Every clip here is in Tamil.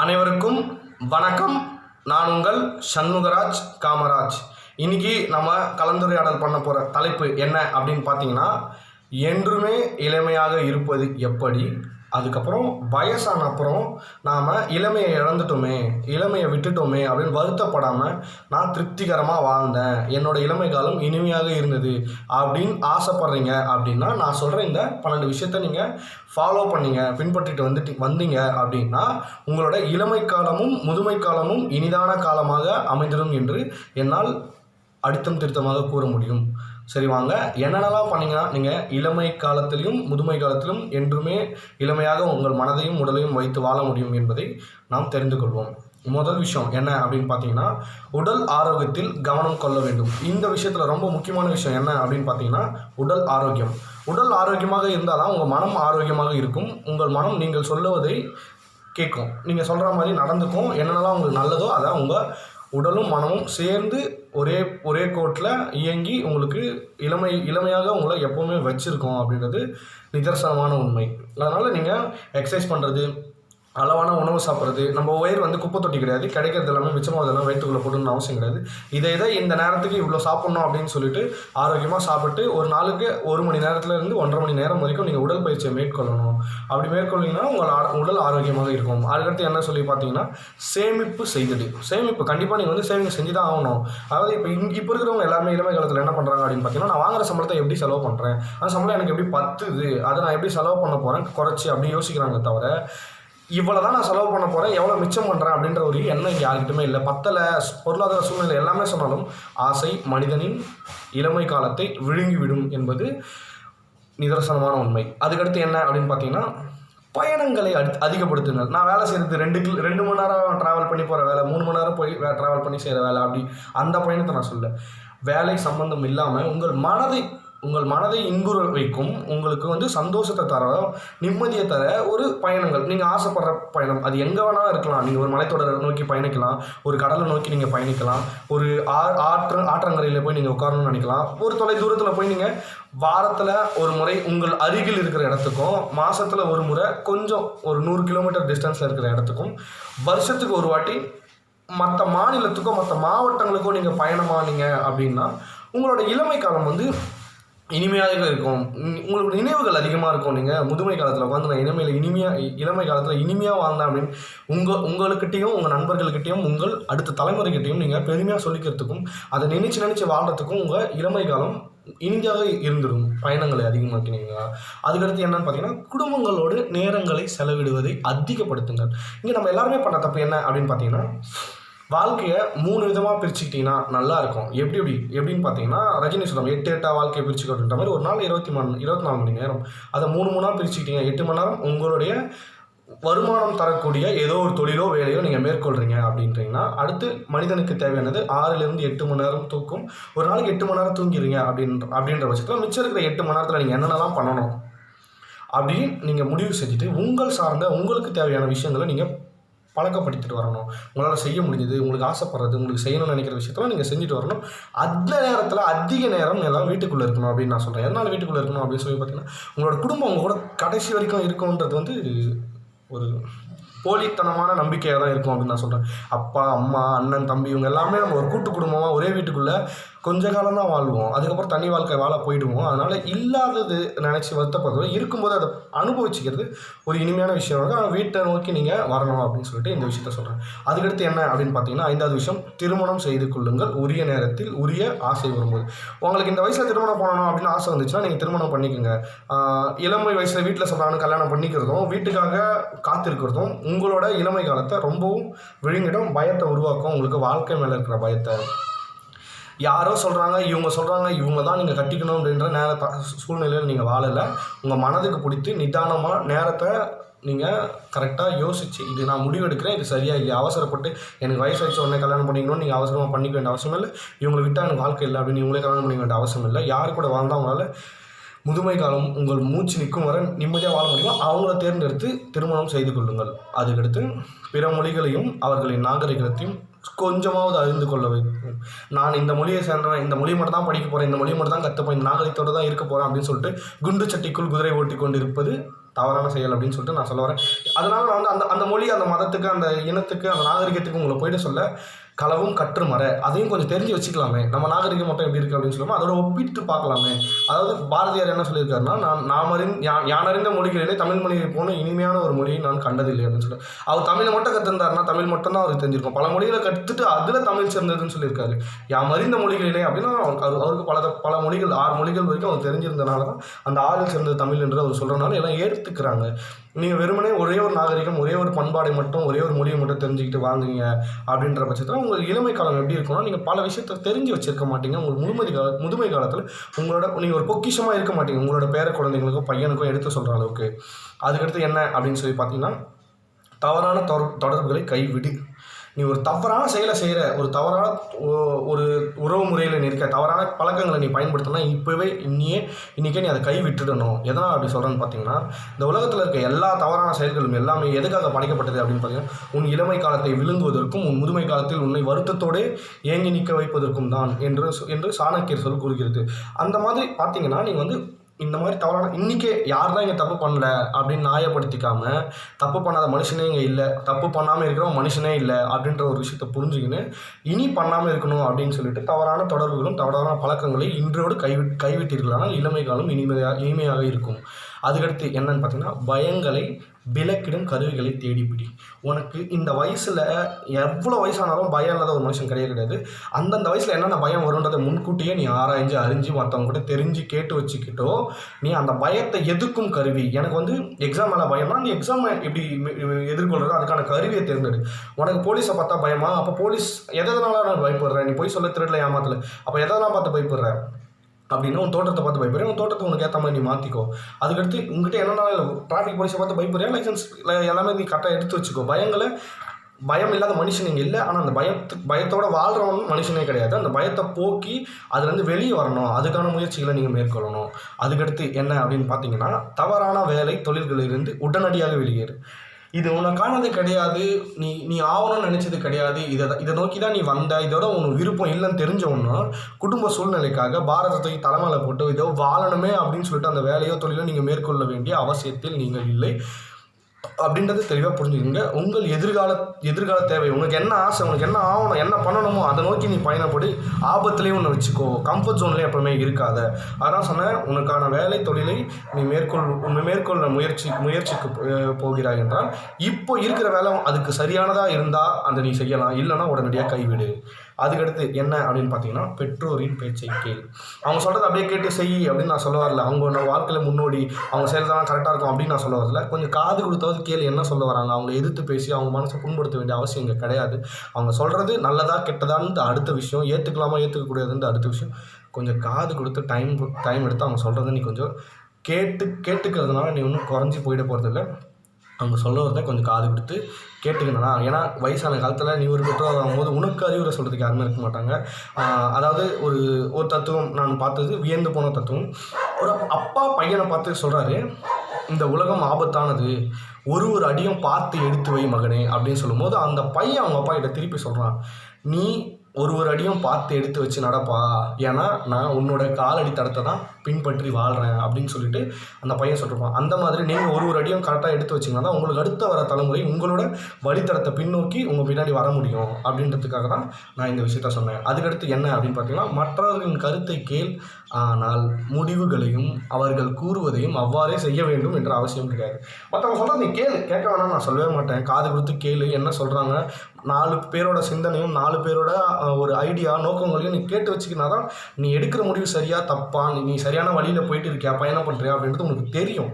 அனைவருக்கும் வணக்கம். நான் உங்கள் சண்முகராஜ் காமராஜ். இன்னைக்கு நம்ம கலந்துரையாடல் பண்ண போகிற தலைப்பு என்ன அப்படின்னு பார்த்தீங்கன்னா, என்றுமே இளமையாக இருப்பது எப்படி, அதுக்கப்புறம் வயசான அப்புறம் நாம் இளமையை இழந்துட்டோமே, இளமையை விட்டுட்டோமே அப்படின்னு வருத்தப்படாமல் நான் திருப்திகரமாக வாழ்ந்தேன், என்னோடய இளமை காலம் இனிமையாக இருந்தது அப்படின்னு ஆசைப்பட்றீங்க அப்படின்னா, நான் சொல்கிற இந்த 12 விஷயத்த நீங்கள் ஃபாலோ பண்ணிங்க, பின்பற்றிட்டு வந்தீங்க அப்படின்னா உங்களோட இளமை காலமும் முதுமை காலமும் இனிதான காலமாக அமைந்திடும் என்று என்னால் அடித்தம் திருத்தமாக கூற முடியும். சரி, வாங்க என்னென்னலாம் பண்ணிங்கன்னா நீங்கள் இளமை காலத்திலையும் முதுமை காலத்திலும் என்றுமே இளமையாக உங்கள் மனதையும் உடலையும் வைத்து வாழ முடியும் என்பதை நாம் தெரிந்து கொள்வோம். முதல் விஷயம் என்ன அப்படின்னு பார்த்தீங்கன்னா, உடல் ஆரோக்கியத்தில் கவனம் கொள்ள வேண்டும். இந்த விஷயத்தில் ரொம்ப முக்கியமான விஷயம் என்ன அப்படின்னு பார்த்தீங்கன்னா, உடல் ஆரோக்கியம். உடல் ஆரோக்கியமாக இருந்தால் தான் உங்கள் மனம் ஆரோக்கியமாக இருக்கும். உங்கள் மனம் நீங்கள் சொல்லுவதை கேட்கும், நீங்கள் சொல்கிற மாதிரி நடந்துக்கும். என்னென்னலாம் உங்களுக்கு நல்லதோ அதான் உங்கள் உடலும் மனமும் சேர்ந்து ஒரே கோட்டில் இயங்கி உங்களுக்கு இளமையாக உங்களை எப்போவுமே வச்சுருக்கோம் அப்படின்றது நிதர்சனமான உண்மை. அதனால் நீங்கள் எக்ஸசைஸ் பண்ணுறது, அளவான உணவு சாப்பிட்றது, நம்ம வயிறு குப்பை தொட்டி கிடையாது, கிடைக்கிறது எல்லாமே மிச்சமாகதெல்லாம் வயிற்றுக்குள்ளே போடணும்னு அவசியம் கிடையாது. இதை இந்த நேரத்துக்கு இவ்வளோ சாப்பிட்ணும் அப்படின்னு சொல்லிட்டு ஆரோக்கியமாக சாப்பிட்டு ஒரு நாளுக்கு 1 மணி நேரத்துலேருந்து 1.5 மணி நேரம் வரைக்கும் நீங்கள் உடல் பயிற்சியை மேற்கொள்ளணும். அப்படி மேற்கொள்ளிங்கன்னா உங்கள் உடல் ஆரோக்கியமாக இருக்கும். அதுக்கடுத்து என்ன சொல்லி பார்த்தீங்கன்னா, சேமிப்பு செய்தது. சேமிப்பு கண்டிப்பாக நீங்கள் சேவிங் செஞ்சு தான் ஆகணும். அதாவது இப்போ இருக்கிறவங்க எல்லாருமே இளமை காலத்தில் என்ன பண்ணுறாங்க அப்படின்னு பார்த்தீங்கன்னா, நான் வாங்குற சம்பளத்தை எப்படி செலவு பண்ணுறேன், அந்த சம்பளம் எனக்கு எப்படி பத்துது, அதை நான் எப்படி செலவு பண்ண போகிறேன் குறைச்சி அப்படி யோசிக்கிறாங்க தவிர, இவ்வளோ தான் நான் செலவு பண்ண போகிறேன், எவ்வளோ மிச்சம் பண்ணுறேன் அப்படின்ற ஒரு எண்ணம் இங்கே யாருக்கிட்டுமே இல்லை. பத்தலை, பொருளாதார சூழ்நிலை எல்லாமே சொன்னாலும் ஆசை மனிதனின் இளமை காலத்தை விழுங்கிவிடும் என்பது நிதர்சனமான உண்மை. அதுக்கடுத்து என்ன அப்படின்னு பார்த்தீங்கன்னா, பயணங்களை அதிகப்படுத்துங்க. நான் வேலை செய்கிறது 2 மணி நேரம் ட்ராவல் பண்ணி போகிற வேலை, 3 மணி நேரம் போய் ட்ராவல் பண்ணி செய்கிற வேலை, அப்படி அந்த பயணத்தை நான் சொல்ல. வேலை சம்பந்தம் இல்லாமல் உங்கள் மனதை இன்புற வைக்கும், உங்களுக்கு சந்தோஷத்தை தர, நிம்மதியை தர ஒரு பயணங்கள், நீங்கள் ஆசைப்படுற பயணம் அது எங்கே வேணாலும் இருக்கலாம். நீங்கள் ஒரு மலைத்தொடரை நோக்கி பயணிக்கலாம், ஒரு கடலை நோக்கி நீங்கள் பயணிக்கலாம், ஒரு ஆற்றங்கரையில் போய் நீங்கள் உட்காரணும்னு நினைக்கலாம், ஒரு தொலை தூரத்தில் போய் நீங்கள் வாரத்தில் ஒரு முறை உங்கள் அருகில் இருக்கிற இடத்துக்கும், மாதத்தில் ஒரு முறை கொஞ்சம் ஒரு 100 கிலோமீட்டர் டிஸ்டன்ஸில் இருக்கிற இடத்துக்கும், வருஷத்துக்கு ஒரு வாட்டி மற்ற மாநிலத்துக்கோ மற்ற மாவட்டங்களுக்கோ நீங்கள் பயணமானீங்க அப்படின்னா உங்களோட இளமை காலம் இனிமையாக இருக்கும். உங்களுக்கு நினைவுகள் அதிகமாக இருக்கும். நீங்கள் முதுமை காலத்தில் உட்காந்து நான் இளமை காலத்தில் இனிமையாக வாழ்ந்தேன் அப்படின்னு உங்களுக்கிட்டையும் உங்கள் நண்பர்கள்கிட்டையும் உங்கள் அடுத்த தலைமுறைகிட்டையும் நீங்கள் பெருமையாக சொல்லிக்கிறதுக்கும் அதை நினச்சி வாழ்கிறதுக்கும் உங்கள் இளமை காலம் இனிமையாக இருந்துடும், பயணங்களை அதிகமாக்கினீங்களா. அதுக்கடுத்து என்னன்னு பார்த்தீங்கன்னா, குடும்பங்களோடு நேரங்களை செலவிடுவதை அதிகப்படுத்துங்கள். இங்கே நம்ம எல்லாருமே பண்ண தப்பு என்ன அப்படின்னு பார்த்தீங்கன்னா, வாழ்க்கையை 3 விதமாக பிரிச்சுக்கிட்டிங்கன்னா நல்லாயிருக்கும். எப்படின்னு பார்த்தீங்கன்னா, ரஜினி சொல்லுவாங்க 8 வாழ்க்கையை பிரிச்சுக்கிட்ட மாதிரி ஒரு நாள் 24 மணி நேரம், அதை 3 பிரிச்சுக்கிட்டீங்க. 8 மணி நேரம் உங்களுடைய வருமானம் தரக்கூடிய ஏதோ ஒரு தொழிலோ வேலையோ நீங்கள் மேற்கொள்கிறீங்க அப்படின்றீங்கன்னா, அடுத்து மனிதனுக்கு தேவையானது 6லேருந்து 8 மணி நேரம் தூக்கம். ஒரு நாளைக்கு 8 மணி நேரம் தூங்கிடுங்க அப்படின்ற பட்சத்தில் மிச்சம் இருக்கிற 8 மணி நேரத்தில் நீங்கள் என்னென்னலாம் பண்ணணும் அப்படின்னு நீங்கள் முடிவு செஞ்சுட்டு உங்களுக்கு தேவையான விஷயங்களை நீங்கள் பழக்கப்படுத்திட்டு வரணும். உங்களால் செய்ய முடிஞ்சது, உங்களுக்கு ஆசைப்படுறது, உங்களுக்கு செய்யணும்னு நினைக்கிற விஷயத்தெல்லாம் நீங்கள் செஞ்சுட்டு வரணும். அந்த நேரத்தில் அதிக நேரம் எல்லாம் வீட்டுக்குள்ளே இருக்கணும் அப்படின்னு நான் சொல்கிறேன். எதனால் வீட்டுக்குள்ளே இருக்கணும் அப்படின்னு சொல்லி பார்த்தீங்கன்னா, உங்களோட குடும்பம் உங்கள் கூட கடைசி வரைக்கும் இருக்குன்றது ஒரு போலித்தனமான நம்பிக்கையாக தான் இருக்கும் அப்படின்னு நான் சொல்கிறேன். அப்பா அம்மா அண்ணன் தம்பி இவங்க எல்லாமே நம்ம ஒரு கூட்டு குடும்பமாக ஒரே வீட்டுக்குள்ளே கொஞ்ச காலம் தான் வாழ்வோம், அதுக்கப்புறம் தனி வாழ்க்கை வாழ போயிடுவோம். அதனால் இல்லாதது நினச்சி வருத்தப்படுறது, இருக்கும்போது அதை அனுபவிச்சுக்கிறது ஒரு இனிமையான விஷயம். வீட்டை நோக்கி நீங்கள் வரணும் அப்படின்னு சொல்லிட்டு இந்த விஷயத்த சொல்கிறேன். அதுக்கடுத்து என்ன அப்படின்னு பார்த்தீங்கன்னா, 5வது விஷயம், திருமணம் செய்து கொள்ளுங்கள் உரிய நேரத்தில் உரிய ஆசை வரும்போது. உங்களுக்கு இந்த வயசில் திருமணம் பண்ணணும் அப்படின்னு ஆசை வந்துச்சுன்னா நீங்கள் திருமணம் பண்ணிக்கோங்க. இளமை வயசில் வீட்டில் சொல்கிறாங்கன்னு கல்யாணம் பண்ணிக்கிறதும் வீட்டுக்காக காத்திருக்கிறதும் உங்களோட இளமை காலத்தை ரொம்பவும் விழுங்கிடும், பயத்தை உருவாக்கும், உங்களுக்கு வாழ்க்கை மேலே இருக்கிற பயத்தை. யாரோ சொல்கிறாங்க, இவங்க தான் நீங்கள் கட்டிக்கணும் அப்படின்ற சூழ்நிலையில் நீங்கள் வாழலை. உங்கள் மனதுக்கு பிடித்து நிதானமாக நேரத்தை நீங்கள் கரெக்டாக யோசிச்சு, இது நான் முடிவு எடுக்கிறேன், இது சரியா இல்லையா, அவசரப்பட்டு எனக்கு வயசு ஆயிடுச்சு உடனே கல்யாணம் பண்ணிக்கணும்னு நீங்கள் அவசரமாக பண்ணிக்க வேண்டிய அவசியம் இல்லை. இவங்களை விட்டால் எனக்கு வாழ்க்கை இல்லை அப்படின்னு இவங்களே கல்யாணம் பண்ணிக்க வேண்டிய அவசியம் இல்லை. யார் கூட வாழ்ந்தால் அவங்களால முதுமை காலம் உங்கள் மூச்சு நிற்கும் வரை நிம்மதியாக வாழ முடியும், அவங்கள தேர்ந்தெடுத்து திருமணம் செய்து கொள்ளுங்கள். அதுக்கடுத்து பிற மொழிகளையும் அவர்களின் நாகரிகத்தையும் கொஞ்சமாவது அறிந்து கொள்ள வைக்கும். நான் இந்த மொழியை சேர்ந்தேன், இந்த மொழி மட்டும் தான் படிக்க போகிறேன், இந்த மொழி மட்டும் தான் கற்றுப்பேன், இந்த நாகரிகத்தோடு தான் இருக்க போகிறேன் அப்படின்னு சொல்லிட்டு குண்டு சட்டிக்குள் குதிரை ஓட்டி கொண்டு இருப்பது தவறான செயல் அப்படின்னு சொல்லிட்டு நான் சொல்ல வரேன். அதனால் நான் வந்து அந்த அந்த மொழி, அந்த மதத்துக்கு, அந்த இனத்துக்கு, அந்த நாகரிகத்துக்கு உங்களை போயிட்டு சொல்ல, களவும் கற்று மற அதையும் கொஞ்சம் தெரிஞ்சு வச்சுக்கலாமே. நம்ம நாகரிகம் மட்டும் எப்படி இருக்குது அப்படின்னு சொல்லுவோம், அதோட ஒப்பிட்டு பார்க்கலாமே. அதாவது பாரதியார் என்ன சொல்லியிருக்காருன்னா, யான் அறிந்த மொழிகளிலே தமிழ் மொழியை போன இனிமையான ஒரு மொழியை நான் கண்டதில்லை அப்படின்னு சொல்லிட்டு. அவர் தமிழை மட்டும் கற்றுருந்தாருன்னா தமிழ் மட்டும் தான் அவருக்கு தெரிஞ்சிருக்கும். பல மொழிகளை கற்றுட்டு அதில் தமிழ் சேர்ந்ததுன்னு சொல்லியிருக்காரு. யாம் அறிந்த மொழிகளிலே அப்படின்னா அவருக்கு பல மொழிகள் 6 மொழிகள் வரைக்கும் அவர் தெரிஞ்சிருந்தனால தான் அந்த 6ல் சேர்ந்தது தமிழ் என்று அவர் சொல்கிறனால எல்லாம் ஏற்றுக்கிறாங்க. நீங்கள் வெறுமனே ஒரே ஒரு நாகரிகம், ஒரே ஒரு பண்பாடை மட்டும், ஒரே ஒரு மொழியை மட்டும் தெரிஞ்சுக்கிட்டு வாங்குங்க அப்படின்ற பட்சத்தில் உங்கள் இளமை காலம் எப்படி இருக்கும்னா, நீங்கள் பல விஷயத்தை தெரிஞ்சு வச்சுருக்க மாட்டீங்க. உங்களுக்கு முதுமை காலத்தில் நீங்கள் ஒரு பொக்கிஷமாக இருக்க மாட்டீங்க, உங்களோட பேர குழந்தைங்களுக்கும் பையனுக்கும் எடுத்து சொல்கிற அளவுக்கு. அதுக்கடுத்து என்ன அப்படின்னு சொல்லி பார்த்தீங்கன்னா, தவறான தொடர்புகளை கைவிடு. நீ ஒரு தவறான செயலை செய்கிற, ஒரு தவறான ஒரு உறவு முறையில் இருக்க, தவறான பழக்கங்களை நீ பயன்படுத்தினா இப்போவே இன்றைக்கே நீ அதை கை விட்டுடணும். எதனால் அப்படி சொல்கிறேன்னு பார்த்தீங்கன்னா, இந்த உலகத்தில் இருக்க எல்லா தவறான செயல்களும் எல்லாமே எதுக்காக படைக்கப்பட்டது அப்படின்னு பார்த்தீங்கன்னா, உன் இளமை காலத்தை விழுங்குவதற்கும் உன் முதுமை காலத்தில் உன்னை வருத்தத்தோடு ஏங்கி நிற்க வைப்பதற்கும் தான் என்று சாணக்கியர் சொல் கூறுகிறது. அந்த மாதிரி பார்த்தீங்கன்னா, நீங்கள் வந்து இந்த மாதிரி தவறான இன்றைக்கே யார் தான் இங்கே தப்பு பண்ணல அப்படின்னு நியாயப்படுத்திக்காமல், தப்பு பண்ணாத மனுஷனே இங்கே இல்லை, தப்பு பண்ணாமல் இருக்கிறவங்க மனுஷனே இல்லை அப்படின்ற ஒரு விஷயத்தை புரிஞ்சுக்கின்னு இனி பண்ணாமல் இருக்கணும் அப்படின்னு சொல்லிட்டு தவறான தொடர்புகளும் தவறான பழக்கங்களை இன்றோடு கைவிட்டீர்களானால் இளமை காலம் இனிமையாக இருக்கும். அதுக்கடுத்து என்னன்னு பார்த்தீங்கன்னா, பயங்களை விலக்கிடும் கருவிகளை தேடிப்பிடி. உனக்கு இந்த வயசில் எவ்வளோ வயசானாலும் பயம் இல்லாத ஒரு மனுஷன் கிடையாது. அந்தந்த வயசில் என்னென்ன பயம் வருன்றதை முன்கூட்டியே நீ ஆராய்ஞ்சு அறிஞ்சு மற்றவங்க கூட தெரிஞ்சு கேட்டு வச்சுக்கிட்டோ நீ அந்த பயத்தை எதுக்கும் கருவி. எனக்கு வந்து எக்ஸாம் மேலே பயமா, நீ எக்ஸாமை எப்படி எதிர்கொள்கிறதோ அதுக்கான கருவியை தேர்ந்தெடு. உனக்கு போலீஸை பார்த்தா பயமா, அப்போ போலீஸ் எதனால நான் பயப்படுறேன், நீ போய் சொல்ல திருடல ஏமாத்தல, அப்போ எதெல்லாம் பார்த்து பயப்படுற அப்படின்னா உன் தோட்டத்தை பார்த்து பயப்படுறேன், உன் தோட்டத்தை உனக்கு ஏற்ற மாதிரி நீ மாற்றிக்கோ. அதுக்கடுத்து உங்ககிட்ட என்னென்ன டிராஃபிக் போலீஸை பார்த்து பயப்படுறியா, லைசன்ஸ் எல்லாமே நீ கரெக்டாக எடுத்து வச்சுக்கோ. பயம் இல்லாத மனுஷன் இங்கே இல்லை. ஆனால் அந்த பயத்தோட வாழ்கிறவன் மனுஷனே கிடையாது. அந்த பயத்தை போக்கி அதுலேருந்து வெளியே வரணும், அதுக்கான முயற்சிகளை நீங்கள் மேற்கொள்ளணும். அதுக்கடுத்து என்ன அப்படின்னு பார்த்தீங்கன்னா, தவறான வேலை தொழில்களிலிருந்து உடனடியாக வெளியேறு. இது உனக்கானது கிடையாது, நீ ஆகணும்னு நினச்சது கிடையாது, இதை நோக்கி தான் நீ வந்த, இதோட உனக்கு விருப்பம் இல்லைன்னு தெரிஞ்சவொன்னா குடும்ப சூழ்நிலைக்காக பாரதத்தை தலைமையில போட்டு இதோ வாழணுமே அப்படின்னு சொல்லிட்டு அந்த வேலையோ தொழிலோ நீங்கள் மேற்கொள்ள வேண்டிய அவசியத்தில் நீங்கள் இல்லை அப்படின்றது தெளிவாக புரிஞ்சுக்கோங்க. உங்கள் எதிர்கால தேவை, உனக்கு என்ன ஆசை, உனக்கு என்ன ஆகணும், என்ன பண்ணணுமோ அதை நோக்கி நீ பயணப்படி. ஆபத்துலேயும் ஒன்று வச்சுக்கோ, கம்ஃபர்ட் ஜோன்லேயே எப்பவுமே இருக்காத. அதான் சொன்னேன், உனக்கான வேலை தொழிலை நீ மேற்கொள்ள முயற்சிக்கு போகிறாய் என்றால் இப்போ இருக்கிற வேலை அதுக்கு சரியானதாக இருந்தால் அந்த நீ செய்யலாம், இல்லைன்னா உடனடியாக கைவிடு. அதுக்கடுத்து என்ன அப்படின்னு பார்த்தீங்கன்னா, பெற்றோரின் பேச்சை கேள். அவங்க சொல்கிறத அப்படியே கேட்டு செய் அப்படின்னு நான் சொல்ல வரல. அவங்க வாழ்க்கையில் முன்னோடி, அவங்க செயல் தான் கரெக்டாக இருக்கும் அப்படின்னு நான் சொல்ல வரல. கொஞ்சம் காது கொடுத்தாவது கேள் என்ன சொல்ல வராங்க. அவங்க எதிர்த்து பேசி அவங்க மனசை புண்படுத்த வேண்டிய அவசியம் இங்கே கிடையாது. அவங்க சொல்கிறது நல்லதா கெட்டதான்னு அடுத்த விஷயம், ஏற்றுக்கலாமா ஏற்றுக்கக்கூடாதுன்னு அடுத்த விஷயம். கொஞ்சம் காது கொடுத்து டைம் எடுத்து அவங்க சொல்கிறத நீ கொஞ்சம் கேட்டுக்கிறதுனால நீ ஒன்றும் குறைஞ்சி போயிட போகிறதில்ல. அவங்க சொல்ல வரதை கொஞ்சம் காது கொடுத்து கேட்டுக்கணும்னா, ஏன்னா வயசான காலத்தில் நீ ஒரு பெற்றோர் ஆகும்போது உனக்கு அறிவுரை சொல்கிறதுக்கு யாருமே இருக்க மாட்டாங்க. அதாவது ஒரு தத்துவம் நான் பார்த்தது வியந்து போன தத்துவம். ஒரு அப்பா பையனை பார்த்து சொல்கிறாரு, இந்த உலகம் ஆபத்தானது, ஒரு அடியும் பார்த்து எடுத்து வை மகனே அப்படின்னு சொல்லும்போது அந்த பையன் அவங்க அப்பா கிட்ட திருப்பி சொல்கிறான், நீ ஒரு அடியும் பார்த்து எடுத்து வச்சு நடப்பா, ஏன்னா நான் உன்னோட காலடி தடத்தை தான் பின்பற்றி வாழ்கிறேன் அப்படின்னு சொல்லிட்டு அந்த பையன் சொல்லிருப்பான். அந்த மாதிரி நீங்கள் ஒரு அடியும் கரெக்டாக எடுத்து வச்சிங்கன்னா தான் உங்களுக்கு அடுத்த வர தலைமுறை உங்களோட வழித்தடத்தை பின்னோக்கி உங்கள் பின்னாடி வர முடியும் அப்படின்றதுக்காக தான் நான் இந்த விஷயத்த சொன்னேன். அதுக்கடுத்து என்ன அப்படின்னு பார்த்தீங்கன்னா, மற்றவர்களின் கருத்தை கேள், ஆனால் முடிவுகளையும் அவர்கள் கூறுவதையும் அவ்வாறே செய்ய வேண்டும் என்ற அவசியம் கிடையாது. மற்றவங்க சொல்கிறது நீ கேட்க வேணாம் நான் சொல்லவே மாட்டேன். காது கொடுத்து கேளு, என்ன சொல்கிறாங்க, 4 பேரோட சிந்தனையும் 4 பேரோட ஒரு ஐடியா நோக்கங்களையும் நீ கேட்டு வச்சுக்கினா தான் நீ எடுக்கிற முடிவு சரியா தப்பா, நீ சரியான வழியில் போயிட்டு இருக்கியா, பயணம் பண்ணுறியா அப்படின்றது உனக்கு தெரியும்.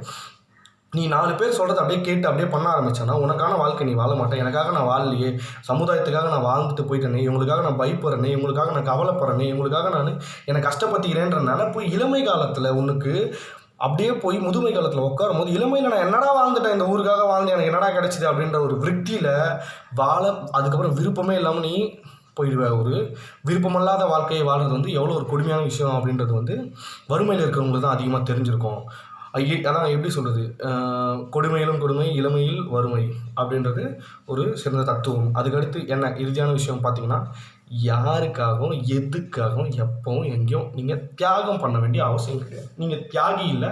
நீ 4 பேர் சொல்கிறத அப்படியே கேட்டு அப்படியே பண்ண ஆரம்பிச்சேன்னா உனக்கான வாழ்க்கை நீ வாழ மாட்டேன். எனக்காக நான் வாழலையே, சமுதாயத்துக்காக நான் வாழ்ந்துட்டு போயிட்டேனே, இவங்களுக்காக நான் பயப்படுறேனே, இவங்களுக்காக நான் கவலைப்படுறேனே, இவங்களுக்காக நான் என்னை கஷ்டப்படுத்திக்கிறேன்ற நினைப்பு இளமை காலத்தில் உனக்கு அப்படியே போய் முதுமை காலத்தில் உட்காரும் போது இளமையில் நான் என்னடா வாழ்ந்துட்டேன், இந்த ஊருக்காக வாழ்ந்து எனக்கு என்னடா கிடச்சிது அப்படின்ற ஒரு விருத்தியில் அதுக்கப்புறம் விருப்பமே இல்லாமல் நீ போயிடுவேன். ஒரு விருப்பமில்லாத வாழ்க்கையை வாழ்கிறது எவ்வளோ ஒரு கொடுமையான விஷயம் அப்படின்றது வறுமையில் இருக்கிறவங்களுக்கு தான் அதிகமாக தெரிஞ்சிருக்கும். அதான் எப்படி சொல்கிறது, கொடுமையிலும் கொடுமை இளமையில் வறுமை அப்படின்றது ஒரு சிறந்த தத்துவம். அதுக்கடுத்து என்ன இறுதியான விஷயம் பார்த்தீங்கன்னா, யாருக்காகவும் எதுக்காகவும் எப்பவும் எங்கேயும் நீங்கள் தியாகம் பண்ண வேண்டிய அவசியம் கிடையாது. நீங்கள் தியாகி இல்லை,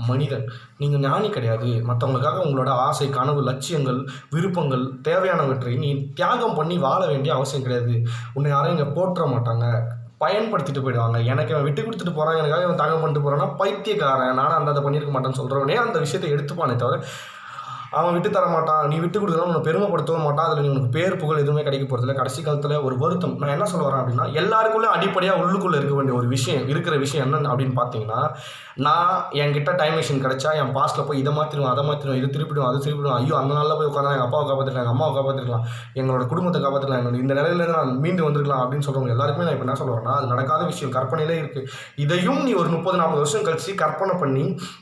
மனிதன். நீங்கள் ஞானி கிடையாது. மற்றவங்களுக்காக உங்களோட ஆசை, கனவு, லட்சியங்கள், விருப்பங்கள், தேவையானவற்றை நீ தியாகம் பண்ணி வாழ வேண்டிய அவசியம் கிடையாது. உன்னை யாரும் இங்கே போற்ற மாட்டாங்க, பயன்படுத்திட்டு போயிடுவாங்க. எனக்கு இவன் விட்டு கொடுத்துட்டு போகிறான், எனக்காக இவன் தியாகம் பண்ணிட்டு போகிறான்னா பைத்தியக்காரன், நானும் அந்த அதை பண்ணியிருக்க மாட்டேன்னு சொல்கிறவனே அந்த விஷயத்தை எடுத்துப்பானே தவிர, அவன் விட்டு தர மாட்டான், நீ விட்டு கொடுக்கலாம் உன்னை பெருமைப்படுத்தவும் மாட்டான், அதில் நீ உனக்கு பேர் புகழ் எதுவுமே கிடைக்க போகிறதில்ல. கடைசி காலத்தில் ஒரு வருத்தம். நான் என்ன சொல்ல வரேன் அப்படின்னா, எல்லாருக்குள்ளே அடிப்படையாக உள்ளுக்குள்ளே இருக்க வேண்டிய ஒரு விஷயம் இருக்கிற விஷயம் என்ன அப்படின்னு பார்த்தீங்கன்னா, நான் என்கிட்ட டைம் மிஷின் கிடச்சா என் பாஸ்ட்டில் போய் இதை மாற்றிடுவேன், அதை மாற்றிடுவேன், இது திருப்பிடுவேன், அது திருப்பிடுவேன், ஐயோ அந்த நாளில் போய் உட்காந்து எங்கள் அப்பாவை காப்பாற்றிருக்கலாம், எங்கள் அம்மாவை காப்பாற்றிருக்கலாம், எங்களோட குடும்பத்தை காப்பாற்றிருக்கலாம், என்னோட இந்த நிலையிலேருந்து நான் மீண்டு வந்திருக்கலாம் அப்படின்னு சொல்கிறவங்க எல்லாருக்குமே நான் இப்போ என்ன சொல்கிறேன்னா, அது நடக்காத விஷயம், கற்பனையிலே இருக்குது. இதையும் நீ ஒரு 30-40 வருஷம் கழிச்சு கற்பனை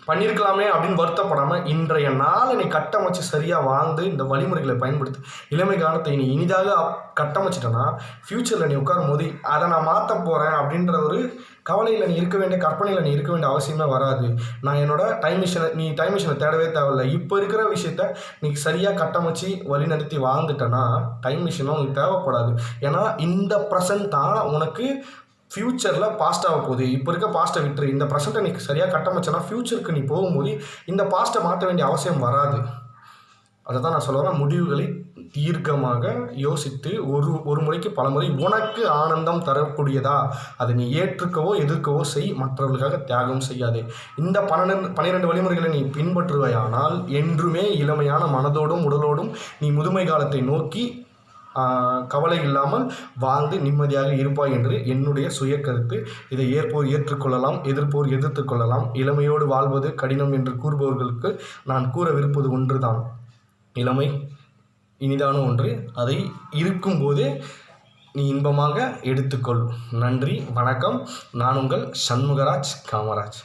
பண்ணியிருக்கலாமே அப்படின்னு வருத்தப்படாமல் இன்றைய நாளை நீ கட்டமைச்சு சரியாக வாழ்ந்து இந்த வழிமுறைகளை பயன்படுத்தி இளமை காலத்தை நீ இனிதாக கட்டமைச்சிட்டனா ஃப்யூச்சரில் நீ உட்காரும் போது அதை நான் மாற்ற போகிறேன் அப்படின்ற ஒரு கவலையில் நீ இருக்க வேண்டிய, கற்பனையில் நீ இருக்க வேண்டிய அவசியமே வராது. நான் என்னோட டைம் மிஷினை தேடவே தேவையில்லை. இப்போ இருக்கிற விஷயத்த நீ சரியாக கட்டமைச்சு வழி நடத்தி வாழ்ந்துட்டனா டைம் மிஷினும் உனக்கு தேவைப்படாது. ஏன்னா இந்த ப்ரெசன்ட் தான் உனக்கு ஃப்யூச்சரில் பாஸ்ட்டாக போகுது. இப்போ இருக்க பாஸ்ட்டை விட்டுரு, இந்த ப்ரெசென்ட்டை நீ சரியாக கட்டமைச்சனா ஃப்யூச்சருக்கு நீ போகும்போது இந்த பாஸ்ட்டை மாற்ற வேண்டிய அவசியம் வராது. அதை தான் நான் சொல்ல வரேன். முடிவுகளை தீர்க்கமாக யோசித்து ஒரு முறைக்கு பல முறை உனக்கு ஆனந்தம் தரக்கூடியதா அதை நீ ஏற்றுக்கவோ எதிர்க்கவோ செய், மற்றவர்களுக்காக தியாகம் செய்யாதே. இந்த 12 வழிமுறைகளை நீ பின்பற்றுவாயானால் என்றுமே இளமையான மனதோடும் உடலோடும் நீ முதுமை காலத்தை நோக்கி கவலை இல்லாமல் வாழ்ந்து நிம்மதியாக இருப்பாய் என்று என்னுடைய சுய கருத்து. இதை ஏற்போர் ஏற்றுக்கொள்ளலாம், எதிர்ப்போர் எதிர்த்து கொள்ளலாம். இளமையோடு வாழ்வது கடினம் என்று கூறுபவர்களுக்கு நான் கூறவிருப்பது ஒன்றுதான், இளமை இனிதான ஒன்று. அதை இருக்கும்போதே நீ இன்பமாக எடுத்துக்கொள். நன்றி, வணக்கம். நான் உங்கள் சண்முகராஜ் காமராஜ்.